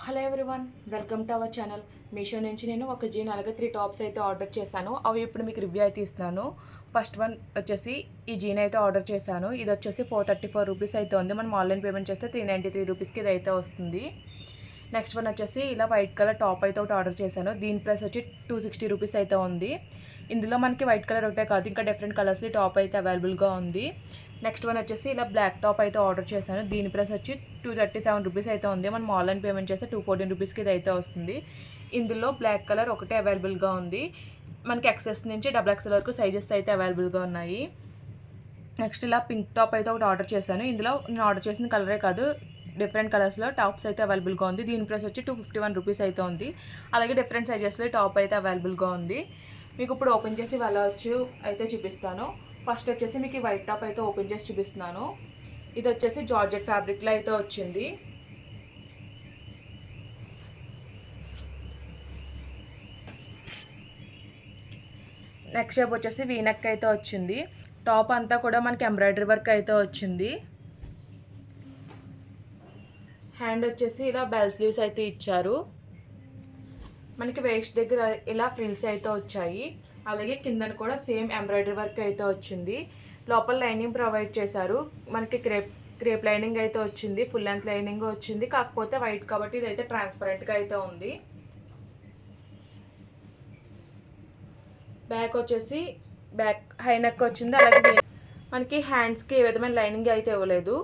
Hello everyone, welcome to our channel. Meesho నుంచి నేను ఒక జీన్ అలాగే 3 టాప్స్ అయితే ఆర్డర్ చేశాను. అవి ఇప్పుడు మీకు రివ్యూ అయితే ఇస్తున్నాను. ఫస్ట్ వన్ వచ్చేసి ఈ జీన్ అయితే ఆర్డర్ చేశాను. ఇది వచ్చేసి 434 రూపీస్ అయితే ఉంది. మనం ఆన్లైన్ పేమెంట్ చేస్తే 393 రూపీస్కి ఇది అయితే వస్తుంది. నెక్స్ట్ వన్ వచ్చేసి ఇలా వైట్ కలర్ టాప్ అయితే ఒకటి ఆర్డర్ చేశాను. దీని ప్రైస్ వచ్చి 260 రూపీస్ అయితే ఉంది. ఇందులో మనకి వైట్ కలర్ ఒకటే కాదు, ఇంకా డిఫరెంట్ కలర్స్లో టాప్ అయితే అవైలబుల్గా ఉంది. నెక్స్ట్ వన్ వచ్చేసి ఇలా బ్లాక్ టాప్ అయితే ఆర్డర్ చేశాను. దీని ప్రైస్ వచ్చి 237 రూపీస్ అయితే ఉంది. మనం ఆన్లైన్ పేమెంట్ చేస్తే 214 రూపీస్కి ఇది అయితే వస్తుంది. ఇందులో బ్లాక్ కలర్ ఒకటే అవైలబుల్గా ఉంది. మనకి ఎక్సెస్ నుంచి XXL వరకు సైజెస్ అయితే అవైలబుల్గా ఉన్నాయి. నెక్స్ట్ ఇలా పింక్ టాప్ అయితే ఒకటి ఆర్డర్ చేశాను. ఇందులో నేను ఆర్డర్ చేసిన కలరే కాదు, డిఫరెంట్ కలర్స్లో టాప్స్ అయితే అవైలబుల్గా ఉంది. దీని ప్రైస్ వచ్చి 251 రూపీస్ అయితే ఉంది. అలాగే డిఫరెంట్ సైజెస్లో టాప్ అయితే అవైలబుల్గా ఉంది. మీకు ఇప్పుడు ఓపెన్ చేసి వెళ్ళవచ్చు అయితే చూపిస్తాను. ఫస్ట్ వచ్చేసి మీకు ఈ వైట్ టాప్ అయితే ఓపెన్ చేసి చూపిస్తున్నాను. ఇది వచ్చేసి జార్జెట్ ఫ్యాబ్రిక్లో అయితే వచ్చింది. నెక్స్ట్ షేప్ వచ్చేసి వీనెక్ అయితే వచ్చింది. టాప్ అంతా కూడా మనకి ఎంబ్రాయిడరీ వర్క్ అయితే వచ్చింది. హ్యాండ్ వచ్చేసి ఇలా బెల్ స్లీవ్స్ అయితే ఇచ్చారు. మనకి వేస్ట్ దగ్గర ఇలా ఫ్రిల్స్ అయితే వచ్చాయి. అలాగే కిందన కూడా సేమ్ ఎంబ్రాయిడరీ వర్క్ అయితే వచ్చింది. లోపల లైనింగ్ ప్రొవైడ్ చేశారు. మనకి క్రేప్ లైనింగ్ అయితే వచ్చింది, ఫుల్ లెంత్ లైనింగ్ వచ్చింది. కాకపోతే వైట్ కాబట్టి ఇదైతే ట్రాన్స్పరెంట్గా అయితే ఉంది. బ్యాక్ వచ్చేసి బ్యాక్ హై నెక్ వచ్చింది. అలాగే మనకి హ్యాండ్స్కి ఏ విధమైన లైనింగ్ అయితే ఇవ్వలేదు.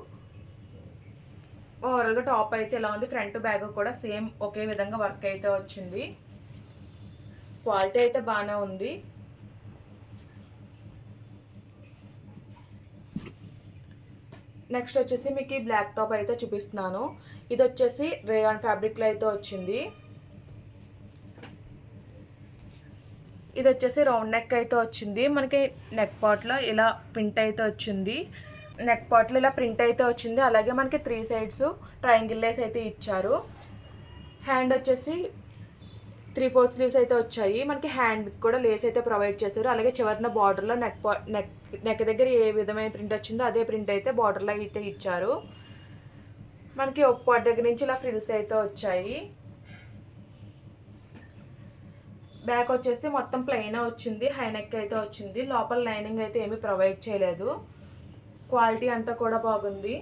ఓవరాల్గా టాప్ అయితే ఇలా ఉంది. ఫ్రంట్ బ్యాక్ కూడా సేమ్ ఒకే విధంగా వర్క్ అయితే వచ్చింది. క్వాలిటీ అయితే బాగానే ఉంది. నెక్స్ట్ వచ్చేసి మీకు ఈ బ్లాక్ టాప్ అయితే చూపిస్తున్నాను. ఇది వచ్చేసి రేయాన్ ఫ్యాబ్రిక్లో అయితే వచ్చింది. ఇది వచ్చేసి రౌండ్ నెక్ అయితే వచ్చింది. మనకి నెక్ పార్ట్లో ఇలా ప్రింట్ అయితే వచ్చింది. నెక్ పార్ట్లో ఇలా ప్రింట్ అయితే వచ్చింది. అలాగే మనకి 3 సైడ్స్ ట్రయాంగిల్ లేస్ అయితే ఇచ్చారు. హ్యాండ్ వచ్చేసి 3/4 స్లీవ్స్ అయితే వచ్చాయి. మనకి హ్యాండ్ కూడా లేస్ అయితే ప్రొవైడ్ చేశారు. అలాగే చివరిన బార్డర్లో నెక్ దగ్గర ఏ విధమైన ప్రింట్ వచ్చిందో అదే ప్రింట్ అయితే బార్డర్లో అయితే ఇచ్చారు. మనకి ఒక పార్ట్ దగ్గర నుంచి ఇలా ఫ్రిల్స్ అయితే వచ్చాయి. బ్యాక్ వచ్చేసి మొత్తం ప్లెయిన్ వచ్చింది. హై నెక్ అయితే వచ్చింది. లోపల లైనింగ్ అయితే ఏమీ ప్రొవైడ్ చేయలేదు. క్వాలిటీ అంతా కూడా బాగుంది.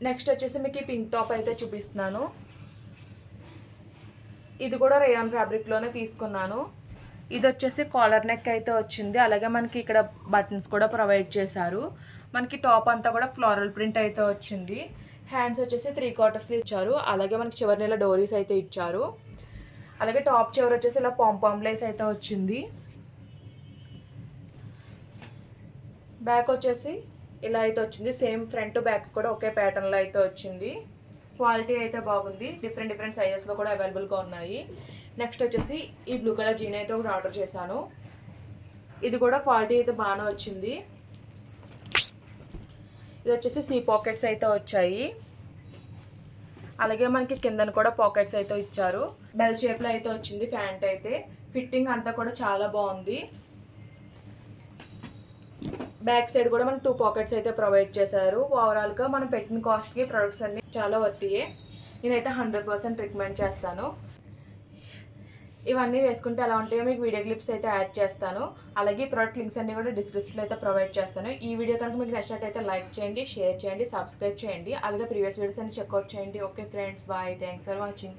నెక్స్ట్ వచ్చేసి మీకు ఈ పింక్ టాప్ అయితే చూపిస్తున్నాను. ఇది కూడా రేయాన్ ఫ్యాబ్రిక్లోనే తీసుకున్నాను. ఇది వచ్చేసి కాలర్ నెక్ అయితే వచ్చింది. అలాగే మనకి ఇక్కడ బటన్స్ కూడా ప్రొవైడ్ చేశారు. మనకి టాప్ అంతా కూడా ఫ్లోరల్ ప్రింట్ అయితే వచ్చింది. హ్యాండ్స్ వచ్చేసి 3/4 స్లీవ్స్ ఇచ్చారు. అలాగే మనకి చివరి నెల డోరీస్ అయితే ఇచ్చారు. అలాగే టాప్ చివరి వచ్చేసి ఇలా పాంపామ్ లేస్ అయితే వచ్చింది. బ్యాక్ వచ్చేసి ఇలా అయితే వచ్చింది. సేమ్ ఫ్రంట్ బ్యాక్ కూడా ఒకే ప్యాటర్న్లో అయితే వచ్చింది. క్వాలిటీ అయితే బాగుంది. డిఫరెంట్ సైజెస్లో కూడా అవైలబుల్గా ఉన్నాయి. నెక్స్ట్ వచ్చేసి ఈ బ్లూ కలర్ జీన్ అయితే ఒకటి ఆర్డర్ చేశాను. ఇది కూడా క్వాలిటీ అయితే బాగానే వచ్చింది. ఇది వచ్చేసి సీ పాకెట్స్ అయితే వచ్చాయి. అలాగే మనకి కిందన కూడా పాకెట్స్ అయితే ఇచ్చారు. బెల్ షేప్లో అయితే వచ్చింది. ప్యాంట్ అయితే ఫిట్టింగ్ అంతా కూడా చాలా బాగుంది. బ్యాక్ సైడ్ కూడా మనకి 2 పాకెట్స్ అయితే ప్రొవైడ్ చేశారు. ఓవరాల్గా మనం పెట్టిన కాస్ట్కి ప్రొడక్ట్స్ అన్నీ చాలా వర్తియే. నేనైతే 100% రికమెండ్ చేస్తాను. ఇవన్నీ వేసుకుంటే ఎలా ఉంటాయో మీకు వీడియో క్లిప్స్ అయితే యాడ్ చేస్తాను. అలాగే ఈ ప్రోడక్ట్ లింక్స్ అన్నీ కూడా డిస్క్రిప్షన్లో అయితే ప్రొవైడ్ చేస్తాను. ఈ వీడియో కనుక మీకు నచ్చినట్టయితే లైక్ చేయండి, షేర్ చేయండి, సబ్స్క్రైబ్ చేయండి. అలాగే ప్రీవియస్ వీడియోస్ అన్ని చెక్అవుట్ చేయండి. Okay friends, bye. Thanks for watching.